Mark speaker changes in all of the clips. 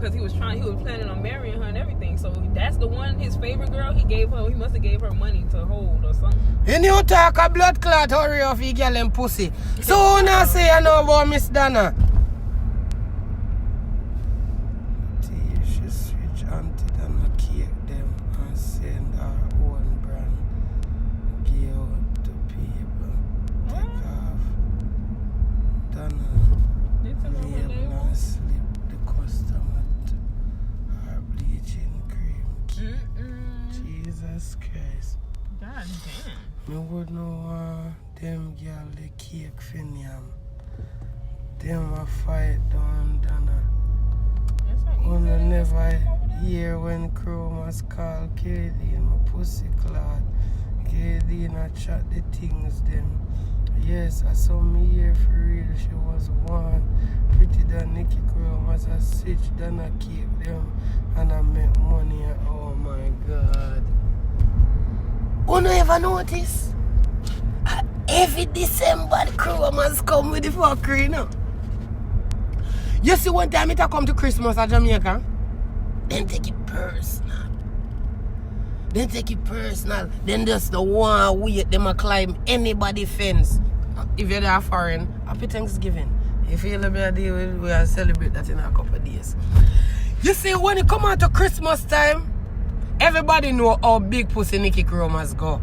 Speaker 1: because he was planning on marrying her and everything. So that's the one, his favorite girl. He must have gave her money to hold or something.
Speaker 2: You new talk a blood clot, hurry off, you girl and pussy. So now say I know about Miss Donna. She switch Auntie Donna cake them and send her own brand. Give out to people. Take off. Donna. Label and slip the customer to her bleaching cream. Jesus Christ.
Speaker 1: God damn.
Speaker 2: Me would know them girl the cake finiam. Them a fight down Donna. Wanna never hear when chromas call KD my pussy clot. KD a chat the things them. Yes, I saw me here for real. She was one. Pretty than Nikki chromas a switch Donna cake them and I make money. Oh my God. You don't ever notice? Every December the chromas come with the fuckery, you know? You see one time it come to Christmas at Jamaica? Then take it personal. Then just the one wait them a climb anybody fence. If you're there foreign, happy Thanksgiving. If you feel a deal, we will celebrate that in a couple of days. You see, when it come out to Christmas time, everybody know how big pussy Nikki chromas go.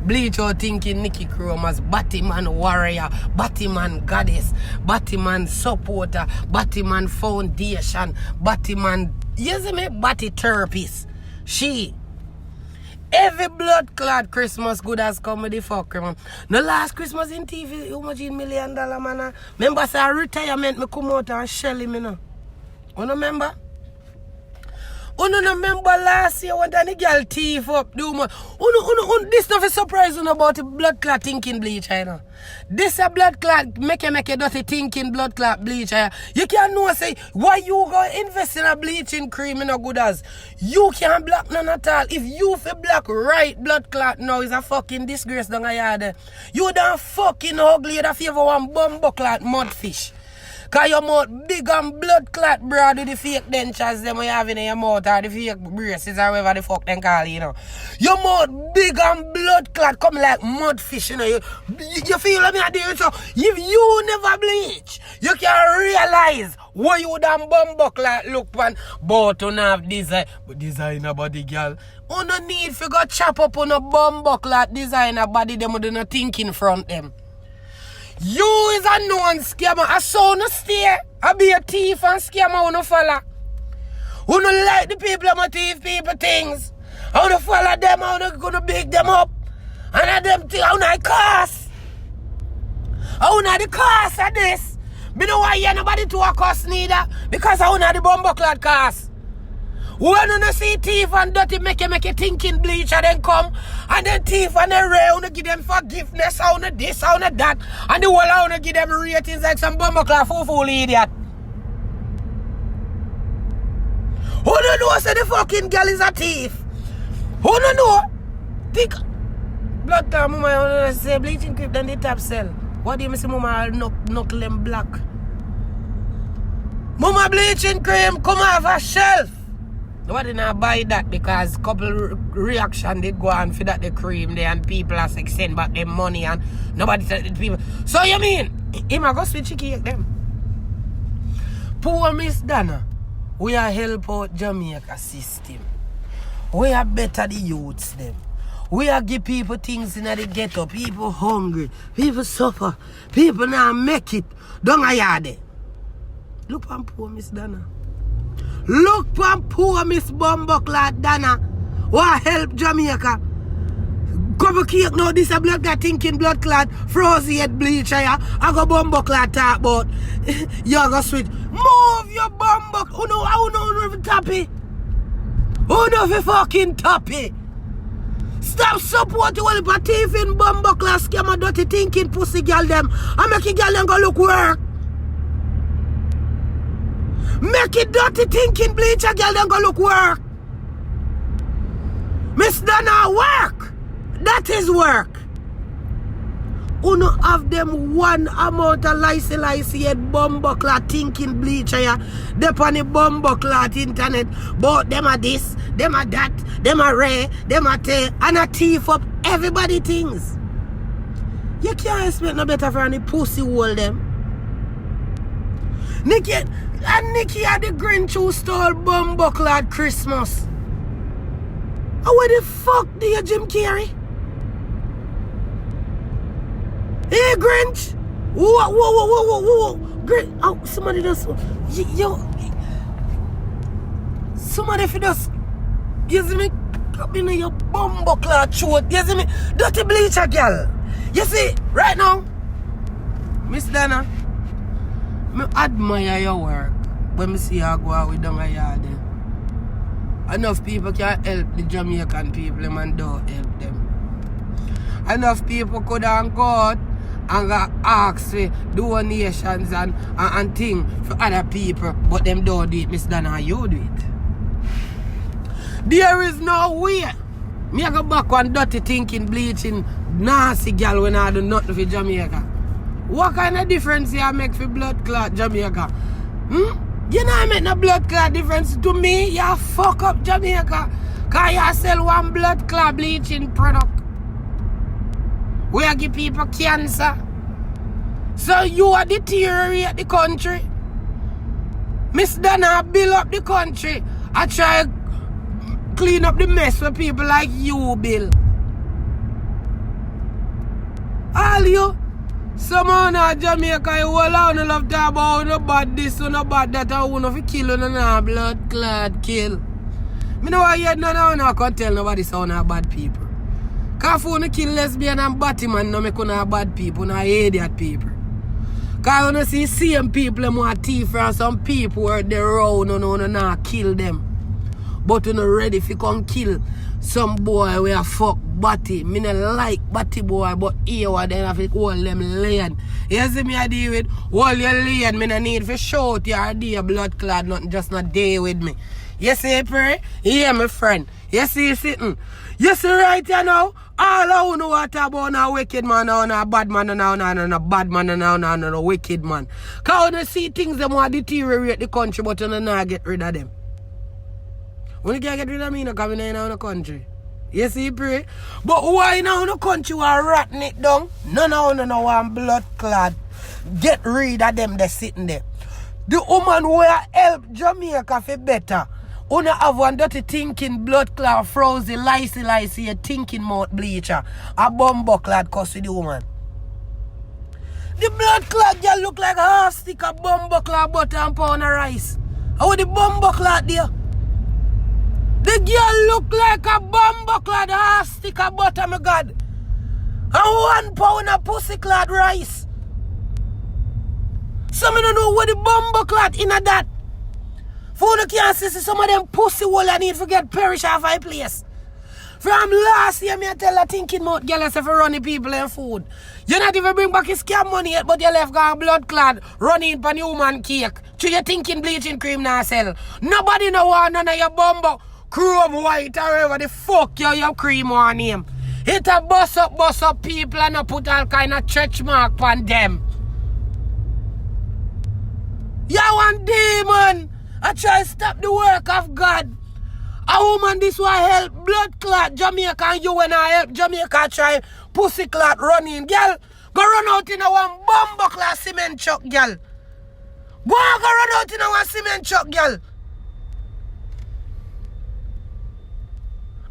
Speaker 2: Bleacher thinking Nikki chromas, Batman warrior, Batman goddess, Batman supporter, Batman foundation, Batman, you see me, Batty therapist. She. Every blood clot Christmas good as comedy fucker, man. No last Christmas in TV, how much $1 million, man? Remember, say retirement, me come out and shell him, you know. You remember? You remember last year when the girl thief up, this stuff is surprising about the blood clot thinking bleacher, you know. This a blood clot make a dirty thinking blood clot bleacher. You can't know say why you go invest in a bleaching cream in a good as. You can't block none at all. If you feel black right blood clot now is a fucking disgrace down a yard. You done fucking ugly that favor one bumbo clot mudfish. Cause your mouth big and blood clot broad with the fake dentures them you have in your mouth or the fake braces or whatever the fuck them call you know. Your mouth big and blood clot come like mudfish, you know. You feel like me a deal so if you never bleach, you can realize what you done bumbo clot look pan but you have design. But designer body girl. You no need to go chop up on a bumbo clot designer body them do not think in front them. You is a known scammer. I saw no steer. I be a thief and scammer no follow. Who no like the people who thief people things. I wanna follow them, I wanna gonna big them up. And I them thing, I wanna cost. I wanna the cost of this. Me don't want hear nobody to a cost neither. Because I wanna the bumbo clad cost. When you see thief and dirty make you thinking bleacher then come and then thief and then ray you give them forgiveness on this on that and the whole I wanna give them ratings like some bumbleclaw fool idiot. Who don't know say the fucking girl is a thief? Who don't know? Think blood time mama say bleaching cream then the top sell. What do you say mama knuckle them black? Mama bleaching cream come off a shelf. Nobody not buy that because couple reaction did go on for that the cream there and people are like send back them money and nobody tell the people. So you mean him a go switch cake them? Poor Miss Donna, we are help out Jamaica system. We are better the youths them. We are give people things in the ghetto. People hungry. People suffer. People now make it. Don't I yard. Look on poor Miss Donna. Look from poor Miss Bumbuckler Donna. What help Jamaica? Couple cake now, this a blood clot thinking blood clot, frozen head bleacher. I go Bumbuckler talk about. You go switch. Move your bumbuck. Who know if tappy? Who know if fucking tappy? Stop support you all the thief in Bumbuckler scammer dirty thinking pussy girl them. I make a girl them go look work. Make it dirty thinking bleacher girl then go look work. Miss Donna work. That is work. uno have them one amount of lice head bumbuckler thinking bleacher ya. They on the bumbuckler internet. But them are this, them are that, them are rare, them are te, and a thief up everybody things. You can't expect no better for any pussy hole them. Nikki had the Grinch who stole bumbuckler at Christmas. And where the fuck do you Jim Carrey? Hey Grinch! Whoa. Grinch. Oh, somebody does. Yo. Somebody for this. You see me? Come in your bumbuckler throat. You see me? Dirty bleacher girl. You see, right now, Miss Donna, I admire your work when I see you go out with them yard. Enough people can help the Jamaican people and don't help them. Enough people could have go out and go ask for donations and things for other people, but them don't do it, Miss Donna, you do it. There is no way. Me I go back on dirty thinking, bleaching, nasty girl when I do nothing for Jamaica. What kind of difference you make for blood clot Jamaica? You know I make no blood clot difference to me. You fuck up Jamaica. Cause you sell one blood clot bleaching product. Where give people cancer. So you are deteriorate the country. Miss Donna build up the country. I try clean up the mess for people like you, Bill. All you, someone in Jamaica, you all out and love to talk about no bad this, no bad that, and who no fi kill you, no blood clot kill. Me know why you no can tell nobody so no bad people. Cause if you kill lesbian and Batman, no make no bad people, no idiot people. Cause you see same people more thief from some people where they round, no kill them. But you not ready if you come kill some boy where fuck batty. Me not like batty boy, but here what they have to hold them land. You see me I deal with hold your land. Me no need for shout your day blood clot, nothing just not day with me. You see pray? Yeah, my friend. You see you sitting. You see right here now, all I know what about a wicked man, now a bad man, now a bad man, now a wicked man. Cause you see things that want to deteriorate the country, but you not get rid of them. When you can't get rid of me, you come in the country. You see, pray? But why now in the country are ratting it down? No one blood clot. Get rid of them that's sitting there. The woman who help Jamaica for better. Una have one dirty thinking blood clot, frozen, lice, a thinking mouth bleacher. A bumbo clot cause with the woman. The blood clot girl look like a half stick of bumbo clot butter and pound of rice. How the bumbo clot there? The girl look like a bumbo clad half stick of butter, my God. And 1 pound of pussy clad rice. Some don't know what the bumbo clad in a that. For you can't see some of them pussy hole I need to get perish off my place. From last year, me I tell her thinking about girl if run the people and food. You not even bring back his scam money yet, but you left got blood clad running for human cake. So you thinking bleaching cream now sell. Nobody know want none of your bumbo. Chrome white or whatever the fuck your cream on name. It a bust up people and a put all kind of church mark on them. You want demon. I try to stop the work of God. A woman this will help blood clot Jamaica and you when I help Jamaica try pussy clot running. Girl, go run out in a one bumbo clot cement truck, girl. Go run out in a one cement truck, girl.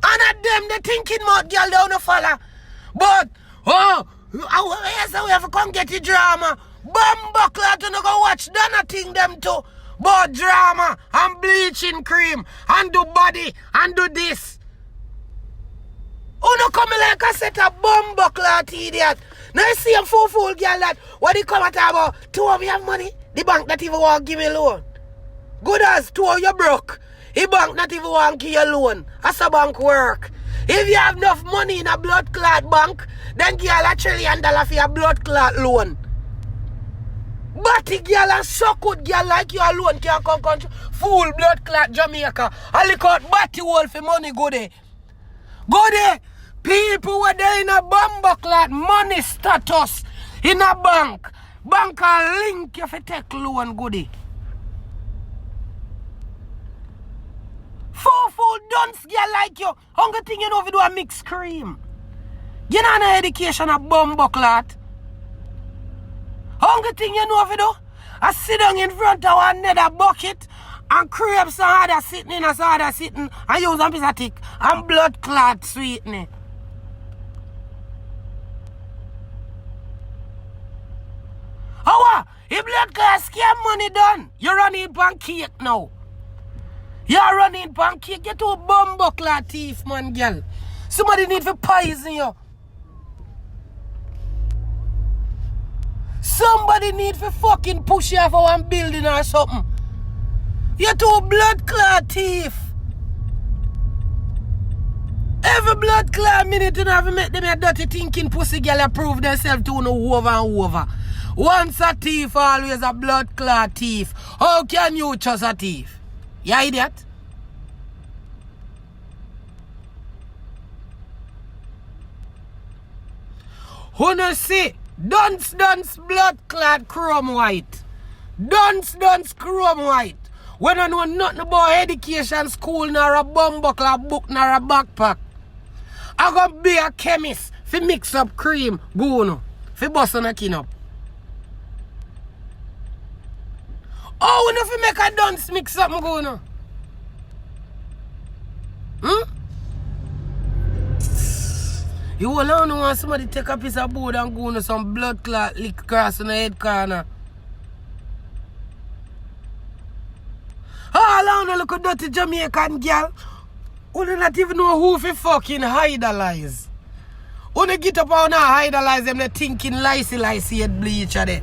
Speaker 2: And at them, they thinking about girl down the fella. But, yes, we have to come get the drama. Bumbuckler to go watch Donna thing them too. But drama and bleaching cream and do body and do this. No come like a set of bumbuckler idiot. Now you see a fool girl that what they come at about 2 of you have money. The bank not even want to give me loan. Good as 2 of you broke. The bank not even want to give you loan. That's a bank work. If you have enough money in a blood clot bank, then give you $1 trillion for your blood clot loan. But the girl and so good girl like you alone can come country. Full blood clot Jamaica. I look out batty hole for money go there. Go there. People were there in a bumbuckler money status in a bank. Bank a link if you take loan goodie. Four dunce girl like you. Hungry thing you know if you do a mixed cream. You know no education a bumbuckler. Hungry thing you know if you do. I sit down in front of another bucket and cream some other sitting in a some other sitting and use a piece of thick and blood clot sweetening. How? If blood clot scam money done, you running pancake now. You're running pancake, you too bumbuckler thief, man, girl. Somebody need to poison you. Somebody need to fucking push you off of one building or something. You're too blood clot thief. Every blood clot minute you have to make them a dirty thinking pussy girl prove themselves to no over and over. Once a thief, always a blood clot thief. How can you trust a thief? You idiot? Who no see? Dunce blood clot chrome white. Dunce chrome white. When I know nothing about education, school, nor a bumbuckler book, nor a backpack. I gonna be a chemist fi mix up cream, go no. Fi bust on a kin up. Oh, we no fi make a dunce mix up, go no. You will only want somebody take a piece of board and go on some blood clot lick across in the head corner. All I want to look at dirty Jamaican girl. You do not even know who fi fucking idolize. You get up and idolize them, they thinking licey head bleacher there.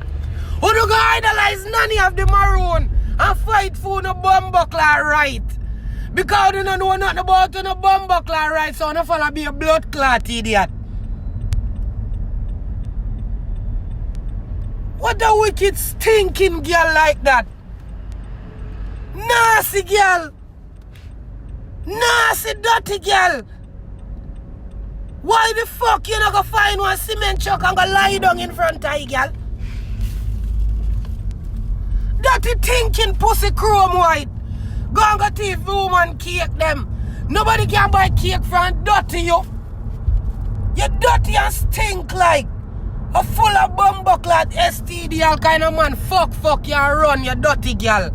Speaker 2: You do go idolize none of the maroon and fight for no bumbuckler right. Because you don't know nothing about no bumbuckler right, so you follow be a blood clot idiot. What a wicked stinking girl like that. Nasty girl. Nasty dirty girl. Why the fuck you not gonna find one cement truck and go lie down in front of you, girl? Dirty thinking pussy chrome white. Go and go thief woman cake them. Nobody can buy cake from dirty you. You dirty and stink like a full of bumbuckler STD all kind of man. Fuck you and run, you dirty girl.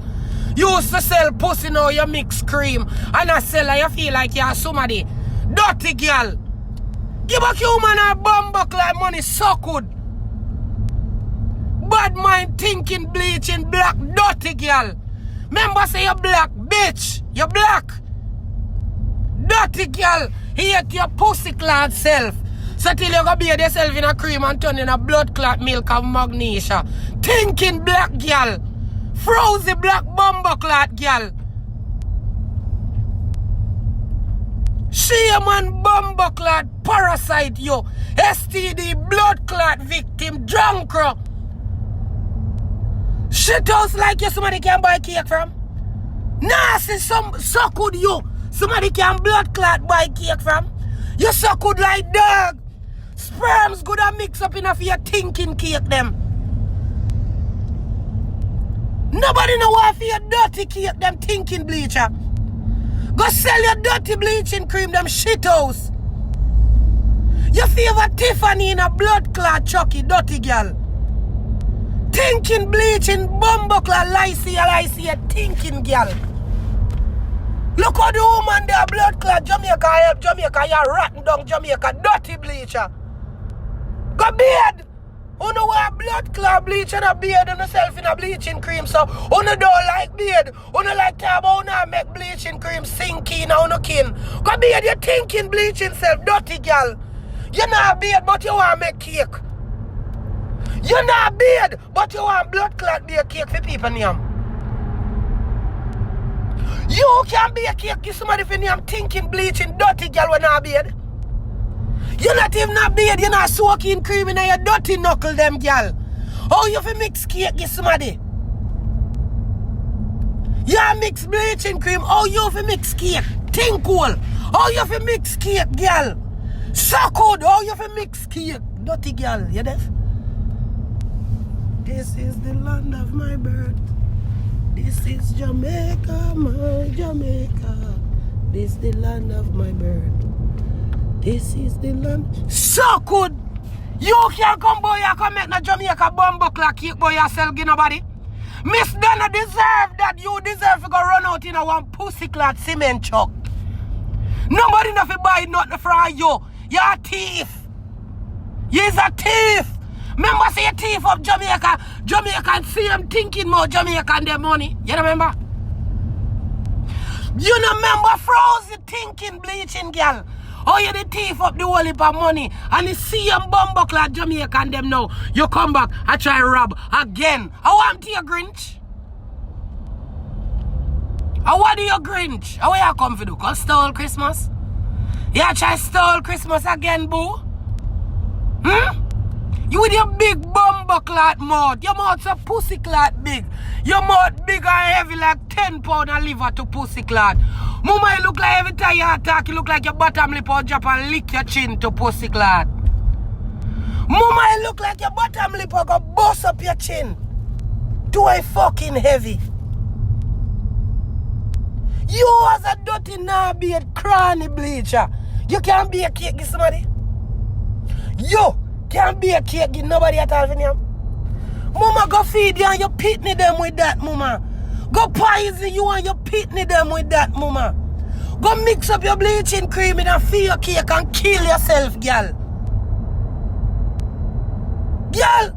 Speaker 2: You used to sell pussy now, you mix cream. And I sell and you feel like you're somebody. Dirty girl. Give a human a bumbuckler money so good. Bad mind thinking bleaching black dirty girl. Remember say you're black, bitch. You're black. Dirty girl. Hate your pussy clad self. So till you go bathe yourself in a cream and turn in a blood clot milk of magnesia. Thinking black girl. Frozy black bumbuckler girl. Shame and bumbuckler parasite you. STD blood clot victim drunk. Shit house like you somebody can buy cake from. Nasty so good you. Somebody can blood clot buy cake from. You so good like dog. Sperms good and mix up enough for your thinking cake them. Nobody know why for your dirty cake them thinking bleacher. Go sell your dirty bleaching cream them shit house. You favor Tiffany in a blood clot chucky dirty girl. Thinking bleaching bumbuckler licey thinking girl. Look how the woman there blood clot Jamaica help Jamaica, you rotten down Jamaica dirty bleacher. Go beard. You know where blood clot bleach and a beard and yourself in a bleaching cream, so you don't like beard. You don't like to about now make bleaching cream sink in or no kin. Go beard, you thinking bleaching self dirty girl. You not beard but you want to make cake. You're not beard, but you want blood clot be a cake for people name. You can be a cake, give somebody for name thinking bleaching dirty girl when not beard. You're not even a beard, you're not soaking cream in your dirty knuckle them girl. How you fi mix cake give somebody? You mix bleaching cream, how you fi mix cake? Think cool. How you fi mix cake girl? So good. Oh, you have a mix cake. Dirty girl. You deaf? This is the land of my birth. This is Jamaica, my Jamaica. This is the land of my birth. This is the land. So good. You can't come, boy. You can make no Jamaica bumbo clock cake, boy. Yourself, give nobody. Miss Donna deserve that. You deserve to go run out in a one pussy clad cement truck. Nobody nothing buy nothing from you. You're a thief. You're a thief. Remember say a thief of Jamaica. Jamaican see them thinking more Jamaican their money. You remember? You remember frozen thinking bleaching girl. Oh, you the thief up the whole heap of money. And you see them bumbuckler Jamaican them now. You come back, I try rob again. I want to you Grinch. What do you Grinch? How you come for do? Cause stole Christmas? You try stole Christmas again, boo? You with your big bumbuckler mouth. Your mouth so pussy clot big. Your mouth big and heavy like 10 pounds of liver to pussy clot. Mama, you look like every time you attack, you look like your bottom lip will drop and lick your chin to pussy clot. Mama, you look like your bottom lip will go bust up your chin. Too fucking heavy. You as a dirty knobbeard cranny bleacher. You can't be a cake give somebody. You can't be a cake give nobody at all. Mama, go feed you and you pitney them with that, mama. Go poison you and you pitney them with that, mama. Go mix up your bleaching cream in a fear cake and kill yourself, girl. Girl.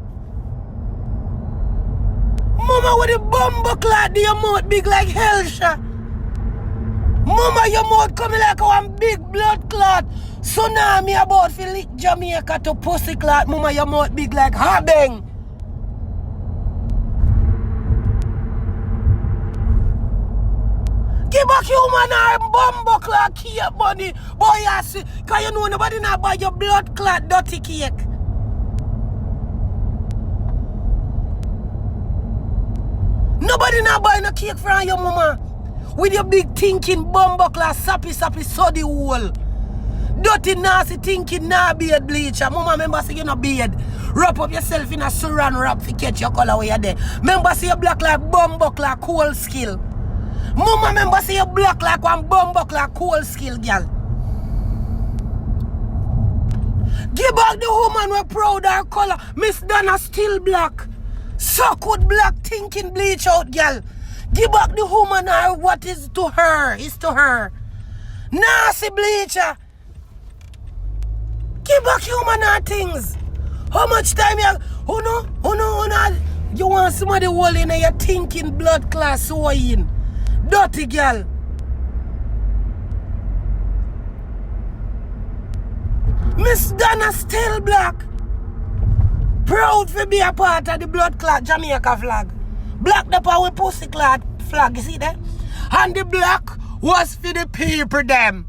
Speaker 2: Mama, with the bumbo clot, your mouth big like hell, sha. Mama, your mouth coming like one big blood clot. Tsunami about to lick Jamaica to pussy clot. Mama, your mouth big like Habeng. Give back human arm bumbo clot cake money. Boy, you see, cause you know nobody not buy your blood clot dirty cake. Nobody not buy no cake from your mama. With your big thinking bumbo clot sappy soddy hole. Dirty nasty thinking nah beard bleacher. Mama remember say you no beard. Wrap up yourself in a saran wrap to catch your color where you're there. Remember say you black like bumbo clot cool skill. Mama remember say you black like one bumbo clot cool skill girl. Give back the woman we proud her color. Miss Donna still black. Suck with black thinking bleach out girl. Give back the woman her what is to her is to her. Nasty bleacher. Give back human her things. How much time you you want somebody holding in your thinking blood class so in. Dirty girl. Miss Donna still black. Proud to be a part of the blood clot Jamaica flag. Black the power pussy clot flag, you see that? And the black was for the people them.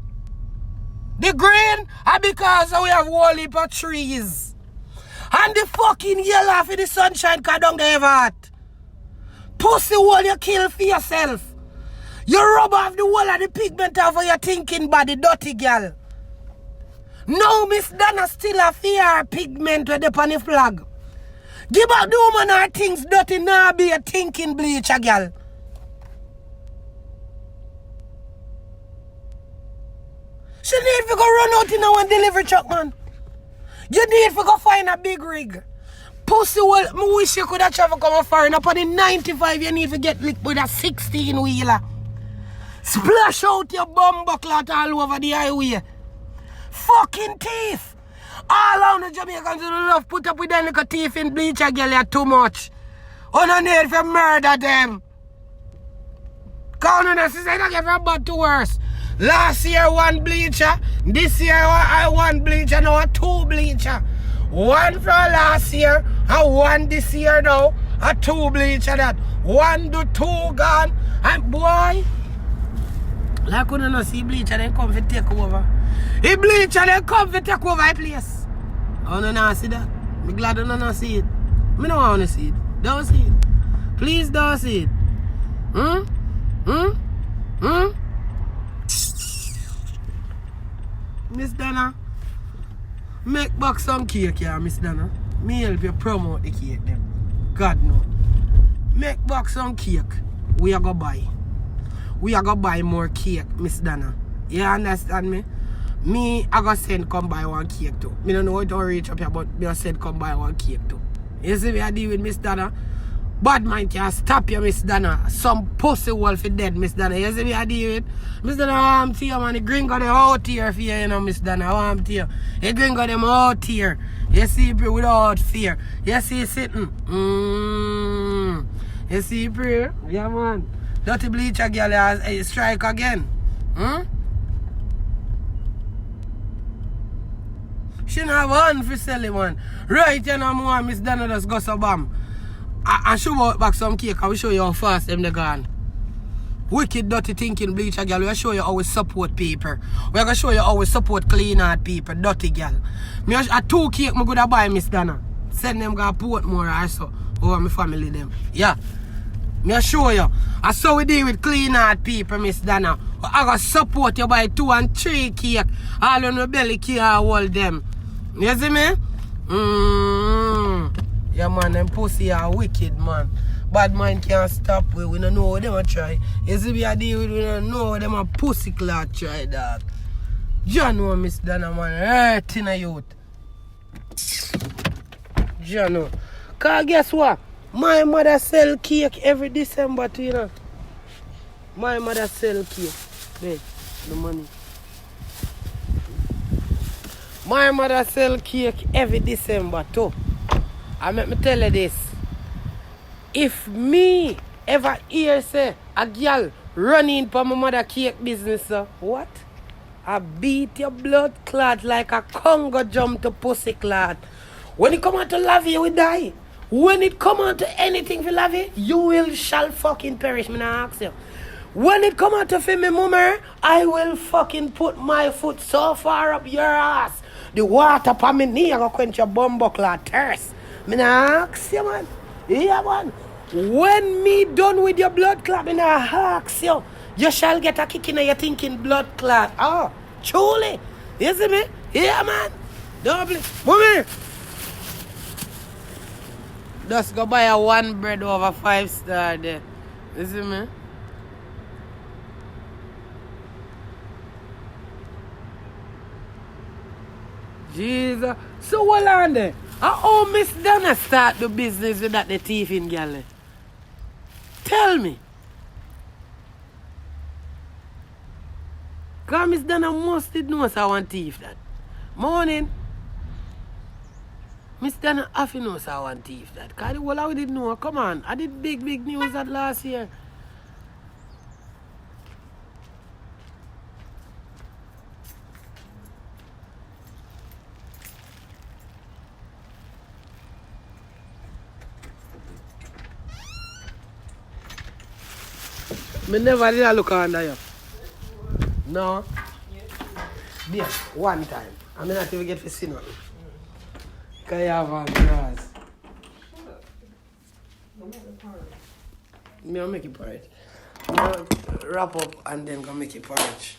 Speaker 2: The green are because we have whole heap of trees. And the fucking yellow for the sunshine cause down the ever hot. Pussy wall you kill for yourself. You rub off the wall of the pigment of your thinking body, dirty girl. No, Miss Donna still a fear pigment with the on the flag. Give back the woman her things dirty now be a thinking bleacher girl. She need to go run out in a one delivery truck, man. You need to go find a big rig. Pussy, well, I wish you could have traveled come foreign. Up on the 95, you need to get licked with a 16-wheeler. Splash out your bumbo clot all over the highway. Fucking thief. All around the Jamaicans who love put up with them little thief in bleacher girl, you're too much. On a need for murder them. Count on us, I don't get from bad to worse. Last year one bleacher, this year I one bleacher, now a two bleacher. One from last year, and one this year now, a two bleacher that. One to two gone, and boy, like you don't see bleacher, then come to take over. If bleacher, then come to take over a place. I don't know see that. I'm glad I don't see it. I don't want to see it. Don't see it. Please don't see it. Miss Donna, Make back some cake here, Miss Donna. Me help you promote the cake them. God no. Make back some cake. We are gonna buy. We are gonna buy more cake, Miss Donna. You understand me? Me, I gonna send come buy one cake too. Me don't know how to reach up here, but me I said come buy one cake too. You see me I deal with Miss Donna? Bad man can't stop you, Miss Donna. Some pussy wolf is dead, Miss Donna. You see me I deal with? Miss Donna, I want to you, man. The gringo them out here for you, know, Miss Donna. I want to you. The gringo them out here. You see, pray without fear. You see, sitting. You see, pray? Yeah, man. Dirty bleacher girl strike again. She not have one for selling, man. Right, you know, man, Miss Donna just go so bam. And show out back some cake. I will show you how fast them they gone. Wicked dirty thinking bleacher girl. We'll show you how we support people. We're gonna show you how we support clean heart people. Dirty girl. Me a 2 cake me gonna buy, Miss Donna. Send them go port more or so. Over my family them. Yeah. Me show you. I saw we deal with clean heart people, Miss Donna. I gonna support you by 2 and 3 cake. All on the belly can't hold them. You see me? Yeah, man, them pussy are wicked, man. Bad mind can't stop we. We don't know what them a try. You see me a deal with, we don't know what them a pussy clot try, dog. You know, Miss Donna, man, hurting a youth. You know. Cause guess what? My mother sell cake every December too, you know. My mother sell cake. Wait, the money. My mother sell cake every December too. And let me tell you this. If me ever hear say a girl running for my mother cake business, what? I beat your blood clot like a Congo jump to pussy clot. When it come on to love you, we die. When it come on to anything for love you shall fucking perish, me not ask you. When it come on to feel me mummer, I will fucking put my foot so far up your ass. The water pa me knee, I go quench your bumbo clot thirst. Me nah ask you, man. Yeah, man. When me done with your blood clot, me nah ask you. You shall get a kick in your thinking blood clot. Oh, truly. You see me? Yeah, man. Double. Mommy. Just go buy a 1 bread over 5 star there. You see me? Jesus. So what on there? How Miss Donna start the business with that the thief in girl? Tell me. Because Miss Donna must know so I want thief that. Morning. Miss Donna have to know so I want thief that. Because the whole I didn't know. Come on. I did big news that last year. Me never did look under you. No? Yeah, one time. I mean, not even get to see nothing. Because you have a grass. Me, I'll make it porridge. I'll wrap up and then go make it porridge.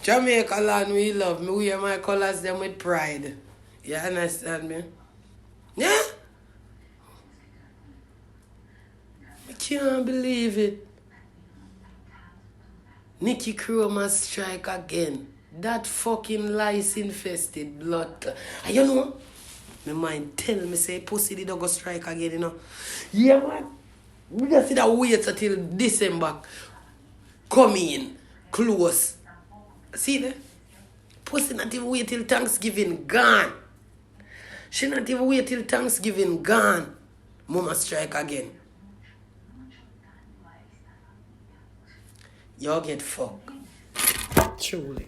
Speaker 2: Jamaica land we love. Me wear my colors them with pride. You understand me? Yeah? I can't believe it. Nikki chromas strike again. That fucking lice-infested blood. And you know, my mind tell me say pussy did not go strike again, you know. Yeah, man. We just see that wait until December come in, close. See that? Pussy not even wait till Thanksgiving gone. She not even wait till Thanksgiving gone. Mama strike again. Y'all get fucked. Truly.